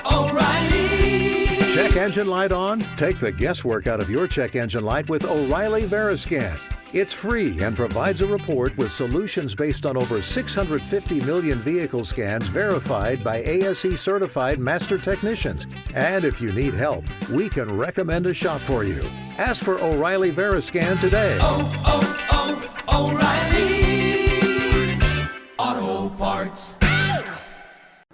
O'Reilly. Check engine light on? Take the guesswork out of your check engine light with O'Reilly Veriscan. It's free and provides a report with solutions based on over 650 million vehicle scans verified by ASE certified master technicians. And if you need help, we can recommend a shop for you. Ask for O'Reilly Veriscan today. O'Reilly Auto Parts.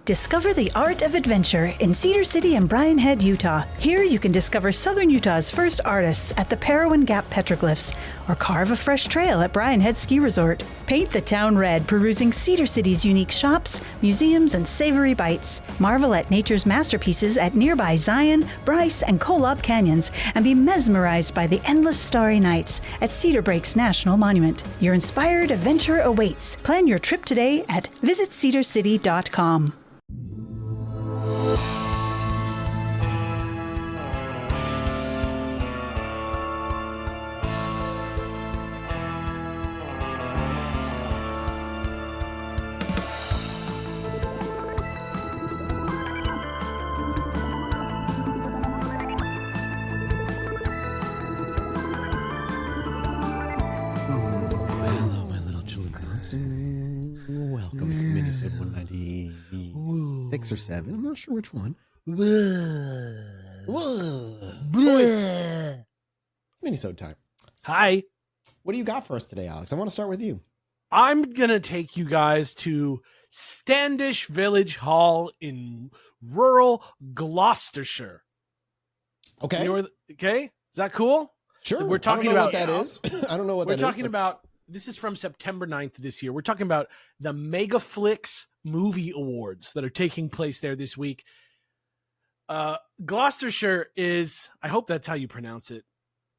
Discover the art of adventure in Cedar City and Bryan Head, Utah. Here you can discover Southern Utah's first artists at the Parowan Gap Petroglyphs, or carve a fresh trail at Bryan Head Ski Resort. Paint the town red perusing Cedar City's unique shops, museums, and savory bites. Marvel at nature's masterpieces at nearby Zion, Bryce, and Kolob Canyons, and be mesmerized by the endless starry nights at Cedar Breaks National Monument. Your inspired adventure awaits. Plan your trip today at visitcedarcity.com. Welcome to Minnesota 196 or 7. I'm not sure which one. Boys, it's Minnesota time. Hi. What do you got for us today, Alex? I want to start with you. I'm going to take you guys to Standish Village Hall in rural Gloucestershire. Okay. Okay? Is that cool? Sure. We're talking about about what that is. I don't know what that is. We're talking about, this is from September 9th this year. We're talking about the Megaflix Movie Awards that are taking place there this week. Gloucestershire is, I hope that's how you pronounce it.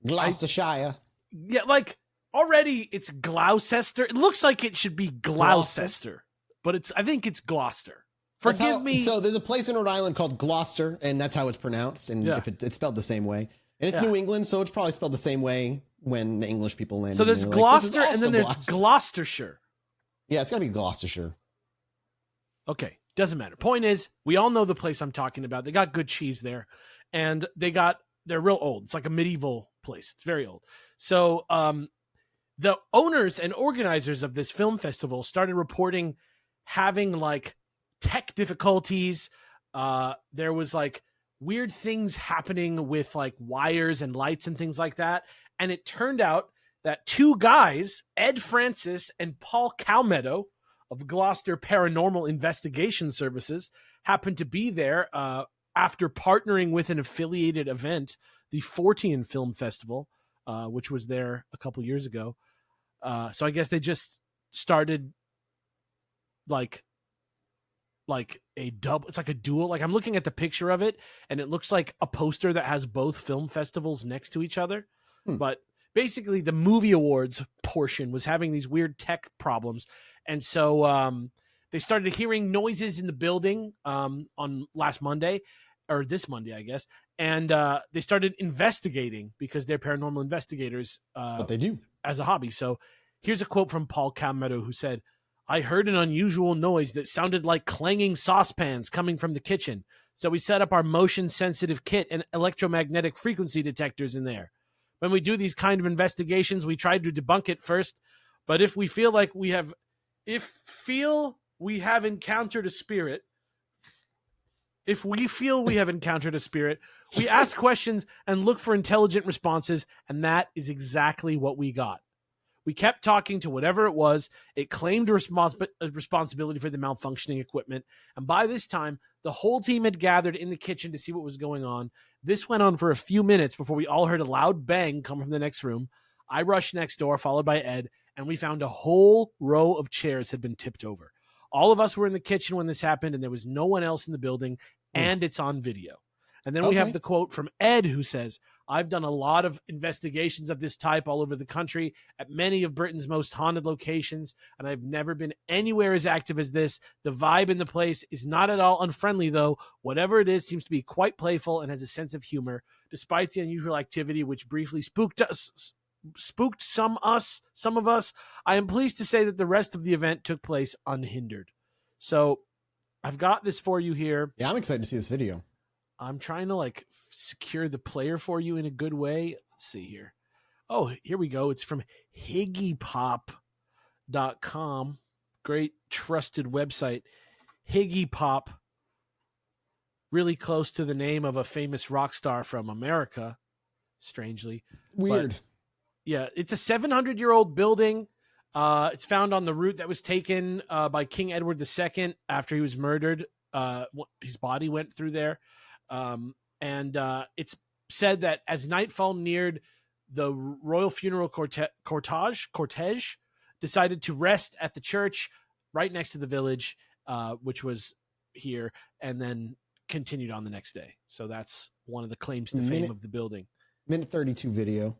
Gloucestershire. Yeah, like already it's Gloucester. It looks like it should be Gloucester, but I think it's Gloucester. Forgive me. So there's a place in Rhode Island called Gloucester, and that's how it's pronounced. And if it's spelled the same way. And it's New England, so it's probably spelled the same way when English people land. So there's Gloucester, and then there's Gloucestershire. Yeah, it's got to be Gloucestershire. Okay, doesn't matter. Point is, we all know the place I'm talking about. They got good cheese there, and they're real old. It's like a medieval place. It's very old. So the owners and organizers of this film festival started reporting having like tech difficulties. There was like weird things happening with like wires and lights and things like that. And it turned out that two guys, Ed Francis and Paul Calmedo of Gloucester Paranormal Investigation Services, happened to be there after partnering with an affiliated event, the Fortean Film Festival, which was there a couple years ago. So I guess they just started like a double. It's like a duel. Like I'm looking at the picture of it, and it looks like a poster that has both film festivals next to each other. But basically, the movie awards portion was having these weird tech problems, and so they started hearing noises in the building on last Monday, or this Monday, I guess, and they started investigating because they're paranormal investigators. What they do as a hobby. So here's a quote from Paul Calmedo, who said, "I heard an unusual noise that sounded like clanging saucepans coming from the kitchen. So we set up our motion-sensitive kit and electromagnetic frequency detectors in there. When we do these kind of investigations, we try to debunk it first. But if we feel we have encountered a spirit, we ask questions and look for intelligent responses, and that is exactly what we got. We kept talking to whatever it was. It claimed responsibility for the malfunctioning equipment. And by this time, the whole team had gathered in the kitchen to see what was going on. This went on for a few minutes before we all heard a loud bang come from the next room. I rushed next door, followed by Ed, and we found a whole row of chairs had been tipped over. All of us were in the kitchen when this happened, and there was no one else in the building, and it's on video." And then we have the quote from Ed, who says, "I've done a lot of investigations of this type all over the country at many of Britain's most haunted locations, and I've never been anywhere as active as this. The vibe in the place is not at all unfriendly, though. Whatever it is seems to be quite playful and has a sense of humor, despite the unusual activity which briefly spooked some of us. I am pleased to say that the rest of the event took place unhindered." So I've got this for you here. Yeah, I'm excited to see this video. I'm trying to like secure the player for you in a good way. Let's see here. Oh, here we go. It's from higgypop.com. Great trusted website. Higgy Pop. Really close to the name of a famous rock star from America, strangely. Weird. But, yeah, it's a 700-year-old building. It's found on the route that was taken by King Edward II after he was murdered. His body went through there. And it's said that as nightfall neared, the royal funeral cortege decided to rest at the church right next to the village, which was here, and then continued on the next day. So that's one of the claims to fame of the building. Minute 32 video.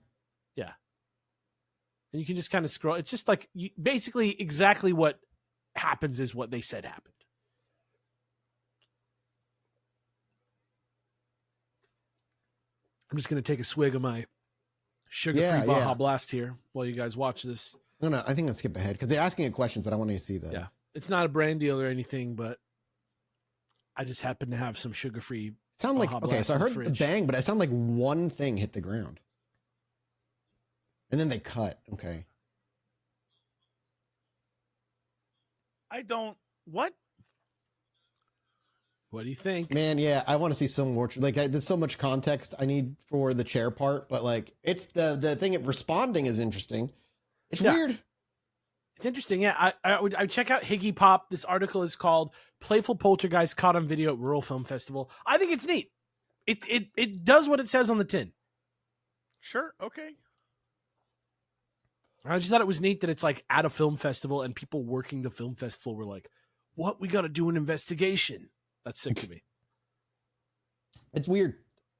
Yeah. And you can just kind of scroll. It's just like basically exactly what happens is what they said happened. I'm just going to take a swig of my sugar-free Baja Blast here while you guys watch this. No, I think I'll skip ahead because they're asking a question, but I want to see that. Yeah. It's not a brand deal or anything, but I just happen to have some sugar-free Sound like, Baja okay, Blast so I in the heard the fridge. bang, but it sounded like one thing hit the ground. And then they cut. Okay. What? What do you think? Man, yeah, I want to see some more. Like, there's so much context I need for the chair part, but like, it's the thing of responding is interesting. It's weird. It's interesting. Yeah, I would check out Higgy Pop. This article is called "Playful Poltergeist Caught on Video at Rural Film Festival." I think it's neat. It does what it says on the tin. Sure. Okay. I just thought it was neat that it's like at a film festival and people working the film festival were like, "What? We got to do an investigation." That's sick to me. It's weird.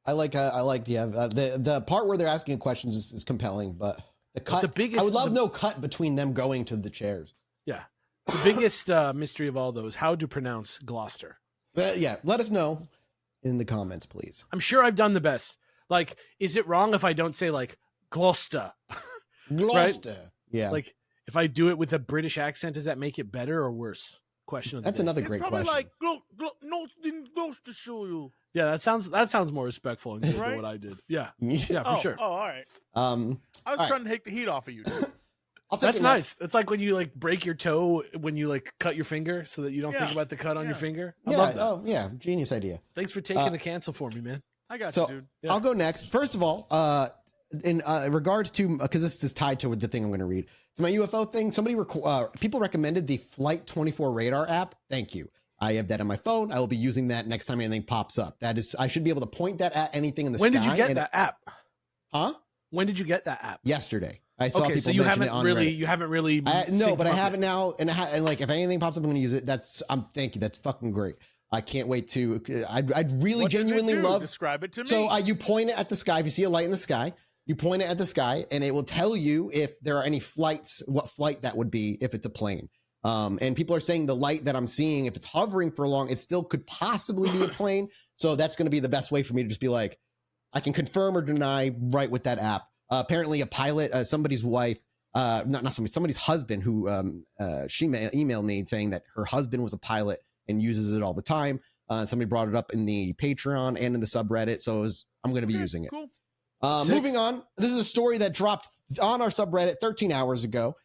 I like the part where they're asking questions is compelling, but the cut. The biggest, I would love no cut between them going to the chairs. Yeah, the biggest mystery of all those: how to pronounce Gloucester. Yeah, let us know in the comments, please. I'm sure I've done the best. Like, is it wrong if I don't say like Gloucester? Gloucester. Right? Yeah. Like, if I do it with a British accent, does that make it better or worse? Question of the That's day. another It's great probably question. like, no, didn't close to show you. Yeah, that sounds more respectful and good Right? than what I did. Yeah, yeah, for sure. Oh, all right. I I was trying to take the heat off of you. Dude. I'll take That's it nice. It's like when you like break your toe when you like cut your finger so that you don't think about the cut on your finger. I love that. Oh, yeah. Genius idea. Thanks for taking the cancel for me, man. I got So you, dude. Yeah. I'll go next. First of all, in regards to, because this is tied to the thing I'm going to read, to my UFO thing, people recommended the Flight 24 radar app. Thank you. I have that on my phone. I will be using that next time anything pops up. That is, I should be able to point that at anything in the When sky. did you get that app? Huh? When did you get that app? Yesterday. I saw Okay, people so you mention it haven't on really, Reddit. you haven't really. No, synced but I up have yet. it now, and like if anything pops up, I'm going to use it. Thank you. That's fucking great. I can't wait to. I'd really What does it genuinely do? love. Describe it to me. So you point it at the sky. If you see a light in the sky, you point it at the sky, and it will tell you if there are any flights, what flight that would be if it's a plane. And people are saying the light that I'm seeing, if it's hovering for long, it still could possibly be a plane. So that's going to be the best way for me to just be like, I can confirm or deny right with that app. Apparently, a pilot, somebody's wife, somebody's husband, who she emailed me saying that her husband was a pilot and uses it all the time. Somebody brought it up in the Patreon and in the subreddit, so I'm going to be using it. Cool. Moving on, this is a story that dropped on our subreddit 13 hours ago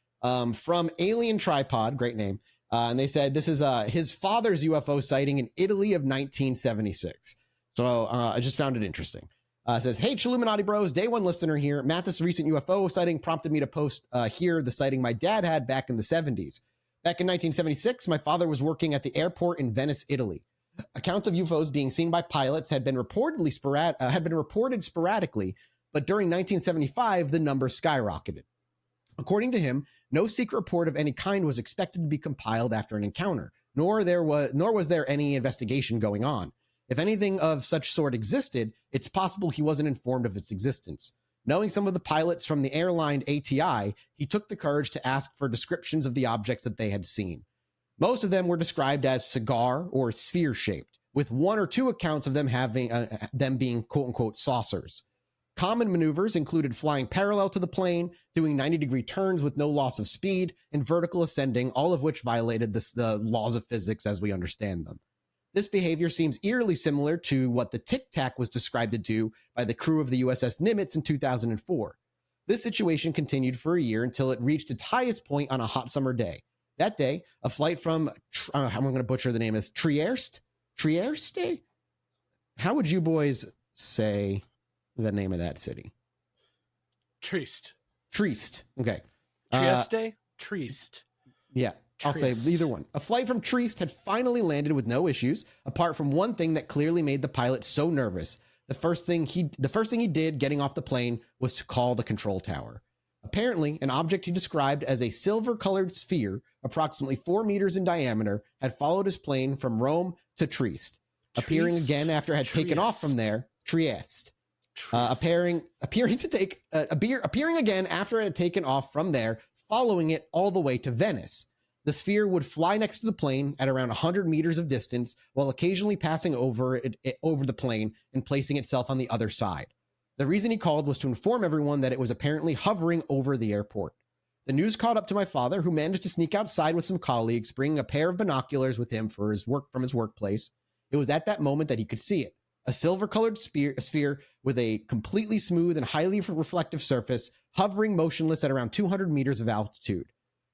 from Alien Tripod, great name. And they said this is his father's UFO sighting in Italy of 1976. So I just found it interesting. It says, hey, Chilluminati bros, day one listener here. Matt, this recent UFO sighting prompted me to post here the sighting my dad had back in the 70s. Back in 1976, my father was working at the airport in Venice, Italy. Accounts of UFOs being seen by pilots had been reported sporadically, but during 1975, the number skyrocketed. According to him, no secret report of any kind was expected to be compiled after an encounter, nor was there any investigation going on. If anything of such sort existed, it's possible he wasn't informed of its existence. Knowing some of the pilots from the airline ATI, he took the courage to ask for descriptions of the objects that they had seen. Most of them were described as cigar or sphere-shaped, with one or two accounts of them having them being quote-unquote saucers. Common maneuvers included flying parallel to the plane, doing 90-degree turns with no loss of speed, and vertical ascending, all of which violated the laws of physics as we understand them. This behavior seems eerily similar to what the Tic Tac was described to do by the crew of the USS Nimitz in 2004. This situation continued for a year until it reached its highest point on a hot summer day. That day, a flight from, I'm going to butcher the name, is Trieste? How would you boys say the name of that city? Trieste. Okay. Trieste? Trieste. Yeah, I'll say either one. A flight from Trieste had finally landed with no issues, apart from one thing that clearly made the pilot so nervous. The first thing he did getting off the plane was to call the control tower. Apparently, an object he described as a silver-colored sphere, approximately 4 meters in diameter, had followed his plane from Rome to Trieste, appearing again after it had taken off from there. Trieste. Appearing again after it had taken off from there, following it all the way to Venice. The sphere would fly next to the plane at around 100 meters of distance, while occasionally passing over the plane and placing itself on the other side. The reason he called was to inform everyone that it was apparently hovering over the airport. The news caught up to my father, who managed to sneak outside with some colleagues, bringing a pair of binoculars with him from his workplace. It was at that moment that he could see it. A silver-colored sphere with a completely smooth and highly reflective surface, hovering motionless at around 200 meters of altitude.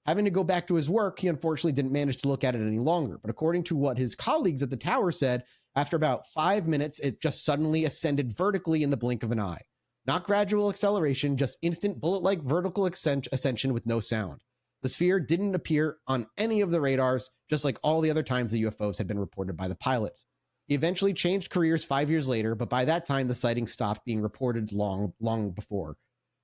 Having to go back to his work, he unfortunately didn't manage to look at it any longer. But according to what his colleagues at the tower said, after about 5 minutes, it just suddenly ascended vertically in the blink of an eye. Not gradual acceleration, just instant bullet-like vertical ascension with no sound. The sphere didn't appear on any of the radars, just like all the other times the UFOs had been reported by the pilots. He eventually changed careers 5 years later, but by that time, the sighting stopped being reported long before.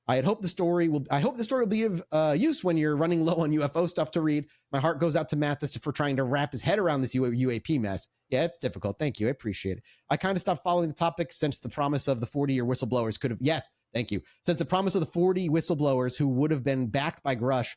I hope the story will be of use when you're running low on UFO stuff to read. My heart goes out to Mathis for trying to wrap his head around this UAP mess. Yeah, it's difficult. Thank you. I appreciate it. I kind of stopped following the topic since the promise of the 40-year whistleblowers could have... Yes, thank you. Since the promise of the 40 whistleblowers who would have been backed by Grush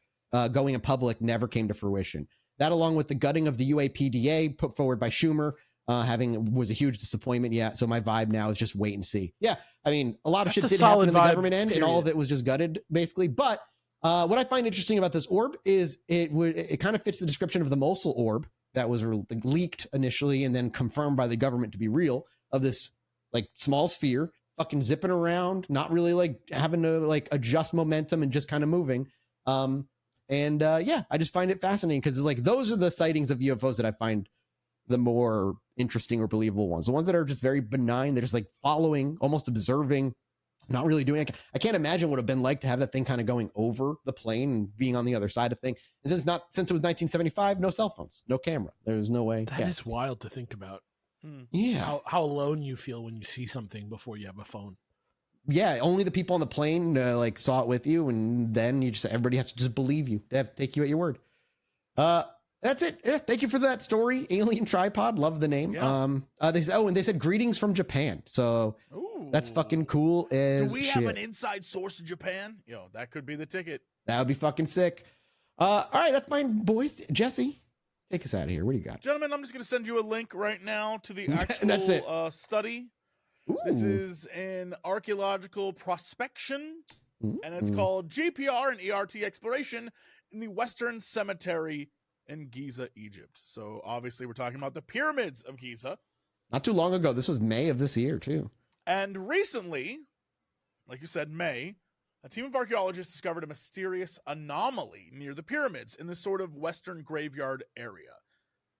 going in public never came to fruition. That, along with the gutting of the UAPDA put forward by Schumer, was a huge disappointment. Yeah, so my vibe now is just wait and see. Yeah, I mean, a lot of shit did happen in the government end, and all of it was just gutted, basically. But what I find interesting about this orb is it kind of fits the description of the Mosul orb that was leaked initially and then confirmed by the government to be real, of this like small sphere fucking zipping around, not really like having to like adjust momentum and just kind of moving. Yeah, I just find it fascinating because it's like those are the sightings of UFOs that I find the more interesting or believable ones. The ones that are just very benign, they're just like following, almost observing, not really doing it. I can't imagine what it would have been like to have that thing kind of going over the plane and being on the other side of thing. And since it was 1975, no cell phones, no camera. There's no way. That is wild to think about. Yeah. How alone you feel when you see something before you have a phone. Yeah, only the people on the plane like saw it with you, and then everybody has to just believe you. They have to take you at your word. That's it. Yeah, thank you for that story. Alien Tripod. Love the name. Yeah. They said greetings from Japan. So that's fucking cool as Do we shit. have an inside source in Japan? That could be the ticket. That would be fucking sick. All right, that's mine, boys. Jesse, take us out of here. What do you got? Gentlemen, I'm just going to send you a link right now to the actual That's it. study. Ooh. This is an archaeological prospection, and it's called GPR and ERT Exploration in the Western Cemetery in Giza, Egypt. So obviously we're talking about the pyramids of Giza. Not too long ago. This was May of this year, too. And recently, like you said, May, a team of archaeologists discovered a mysterious anomaly near the pyramids in this sort of Western graveyard area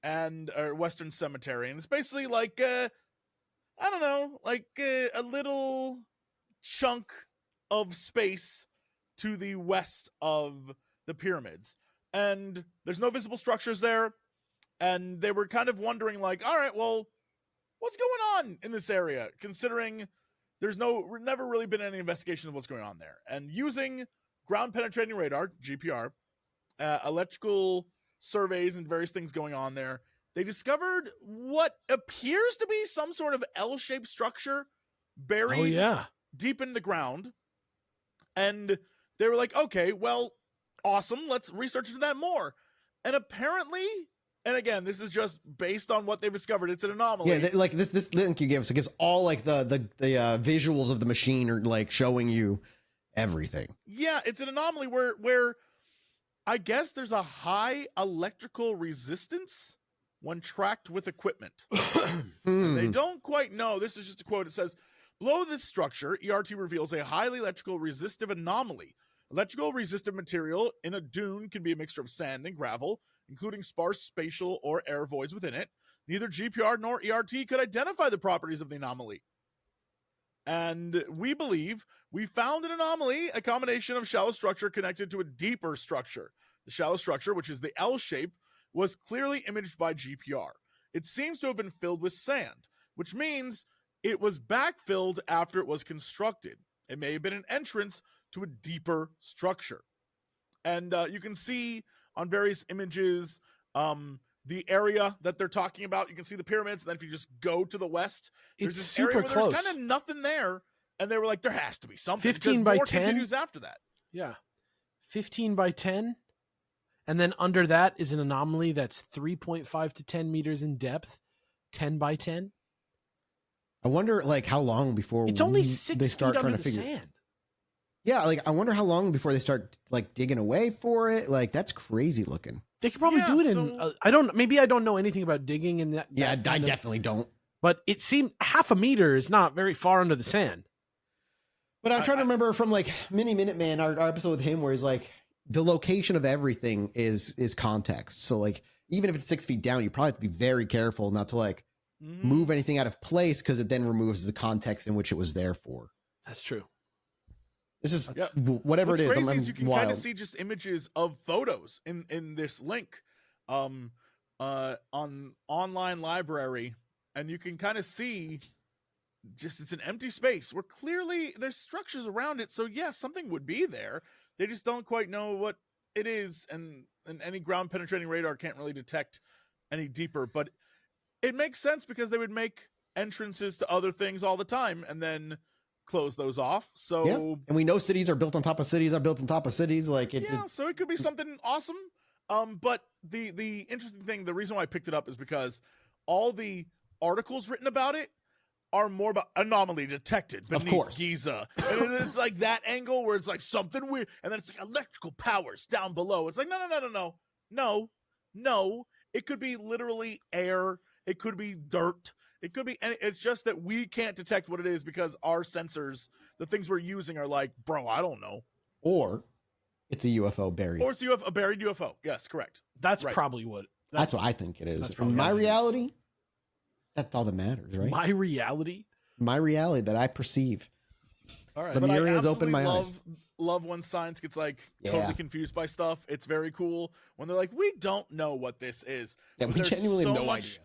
and Western cemetery. And it's basically like, a little chunk of space to the west of the pyramids. And there's no visible structures there. And they were kind of wondering, like, all right, well, what's going on in this area? Considering there's never really been any investigation of what's going on there. And using ground penetrating radar, GPR, electrical surveys and various things going on there, they discovered what appears to be some sort of L-shaped structure buried deep in the ground. And they were like, okay, well, awesome, let's research into that more. And apparently, and again, this is just based on what they've discovered, it's an anomaly. Yeah, like this link you give us, it gives all like the visuals of the machine are like showing you everything. Yeah, it's an anomaly where I guess there's a high electrical resistance when tracked with equipment. And they don't quite know. This is just a quote. It says, below this structure, ERT reveals a highly electrical resistive anomaly. Electrical resistive material in a dune can be a mixture of sand and gravel, including sparse spatial or air voids within it. Neither GPR nor ERT could identify the properties of the anomaly. And we believe we found an anomaly, a combination of shallow structure connected to a deeper structure. The shallow structure, which is the L shape, was clearly imaged by GPR. It seems to have been filled with sand, which means it was backfilled after it was constructed. It may have been an entrance to a deeper structure. And you can see on various images the area that they're talking about. You can see the pyramids, and then if you just go to the west, there's It's this super area where close. there's kind of nothing there, and they were like, there has to be something. 15 because by more 10? continues after that. Yeah. 15 by 10. And then under that is an anomaly that's 3.5 to 10 meters in depth, 10 by 10. I wonder, like, how long before It's only they 6 start feet trying under to the figure. sand. Yeah, like I wonder how long before they start like digging away for it. Like that's crazy looking. They could probably Yeah, do it in. so- I don't know anything about digging in that. Yeah, that I kind of- definitely don't. But it seemed half a meter is not very far under the sand. But I'm trying to remember from like Mini Minuteman, our episode with him, where he's like, the location of everything is context. So like, even if it's 6 feet down, you probably have to be very careful not to like move anything out of place because it then removes the context in which it was there for. That's true. This is Yeah. whatever What's it is. crazy I'm is you can wild. kind of see just images of photos in this link on online library, and you can kind of see just it's an empty space where clearly there's structures around it. So yes, something would be there. They just don't quite know what it is, and any ground penetrating radar can't really detect any deeper. But it makes sense because they would make entrances to other things all the time and then close those off. So Yeah. And we know cities are built on top of cities are built on top of cities. Like so it could be something awesome. But the interesting thing, the reason why I picked it up is because all the articles written about it are more about anomaly detected beneath course. Giza. And it's like that angle where it's like something weird, and then it's like electrical powers down below. It's like, no. It could be literally air. It could be dirt. It could be, and it's just that we can't detect what it is because our sensors, the things we're using, are like, bro, I don't know. or it's a UFO buried. Or it's a buried UFO. Yes, correct. That's Right. probably what. That's what I think it is. That's In probably my what it is. reality, that's all that matters, right? My reality. My reality that I perceive. All right. The But I mirror has opened absolutely my eyes. love when science gets like Yeah. totally confused by stuff. It's very cool when they're like, we don't know what this is. Yeah, But we there's genuinely have so no much- idea.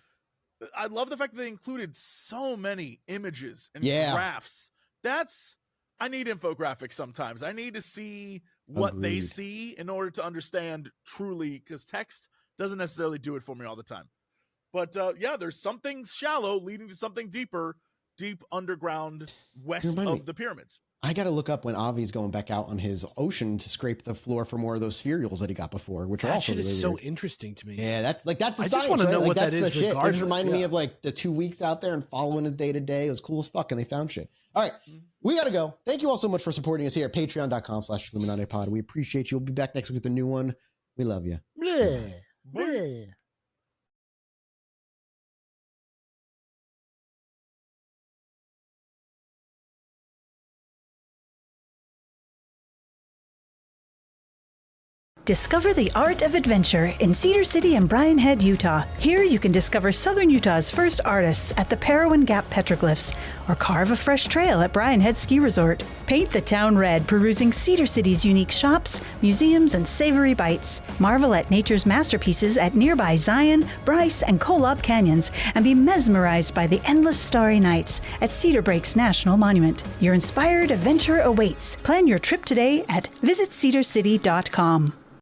I love the fact that they included so many images and Yeah. graphs. I need infographics sometimes. I need to see what they Agreed. see in order to understand truly, because text doesn't necessarily do it for me all the time. But yeah, there's something shallow leading to something deeper, deep underground west remind of me. the pyramids. I got to look up when Avi's going back out on his ocean to scrape the floor for more of those spherules that he got before, which are That also shit really is so weird. interesting to me. Yeah, that's the I just science, wanna right? know Like, what that that's the is shit. It just regardless, reminded me yeah. of like the 2 weeks out there and following his day to day. It was cool as fuck, and they found shit. All right, we got to go. Thank you all so much for supporting us here at patreon.com/Chilluminati Pod. We appreciate you. We'll be back next week with a new one. We love you. Bleh. Bleh. Discover the art of adventure in Cedar City and Bryan Head, Utah. Here you can discover Southern Utah's first artists at the Paranormal Gap Petroglyphs, or carve a fresh trail at Bryan Head Ski Resort. Paint the town red perusing Cedar City's unique shops, museums, and savory bites. Marvel at nature's masterpieces at nearby Zion, Bryce, and Kolob Canyons, and be mesmerized by the endless starry nights at Cedar Breaks National Monument. Your inspired adventure awaits. Plan your trip today at visitcedarcity.com.